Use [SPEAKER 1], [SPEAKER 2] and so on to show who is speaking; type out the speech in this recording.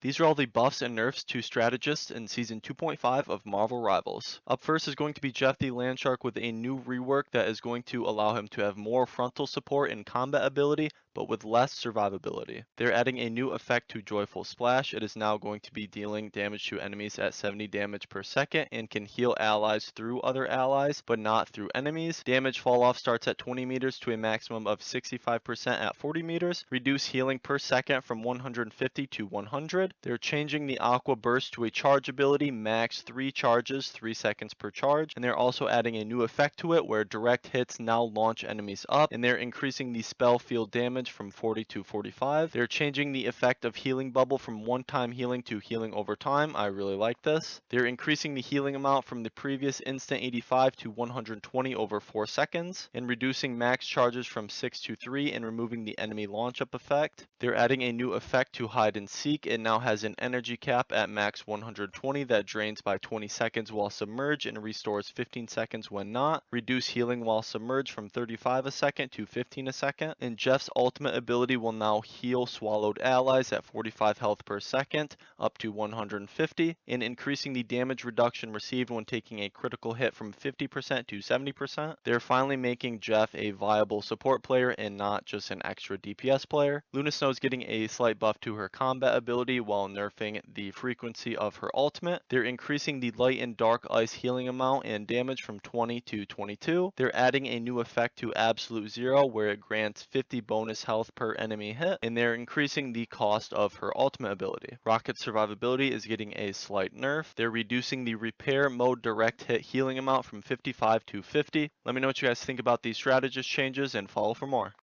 [SPEAKER 1] These are all the buffs and nerfs to Strategist in Season 2.5 of Marvel Rivals. Up first is going to be Jeff the Landshark with a new rework that is going to allow him to have more frontal support and combat ability, but with less survivability. They're adding a new effect to Joyful Splash. It is now going to be dealing damage to enemies at 70 damage per second and can heal allies through other allies, but not through enemies. Damage fall off starts at 20 meters to a maximum of 65% at 40 meters. Reduce healing per second from 150 to 100. They're changing the Aqua Burst to a charge ability, max 3 charges, 3 seconds per charge. And they're also adding a new effect to it where direct hits now launch enemies up. And they're increasing the spell field damage from 40 to 45. They're changing the effect of Healing Bubble from one-time healing to healing over time. I really like this. They're increasing the healing amount from the previous instant 85 to 120 over 4 seconds. And reducing max charges from 6 to 3 and removing the enemy launch up effect. They're adding a new effect to Hide and Seek. It now has an energy cap at max 120 that drains by 20 seconds while submerged and restores 15 seconds when not. Reduce healing while submerged from 35 a second to 15 a second. And Jeff's ultimate ability will now heal swallowed allies at 45 health per second up to 150, and increasing the damage reduction received when taking a critical hit from 50% to 70%. They're finally making Jeff a viable support player and not just an extra DPS player. Luna Snow is getting a slight buff to her combat ability while nerfing the frequency of her ultimate. They're increasing the light and dark ice healing amount and damage from 20 to 22. They're adding a new effect to Absolute Zero where it grants 50 bonus health per enemy hit, and they're increasing the cost of her ultimate ability. Rocket's survivability is getting a slight nerf. They're reducing the repair mode direct hit healing amount from 55 to 50. Let me know what you guys think about these strategist changes and follow for more.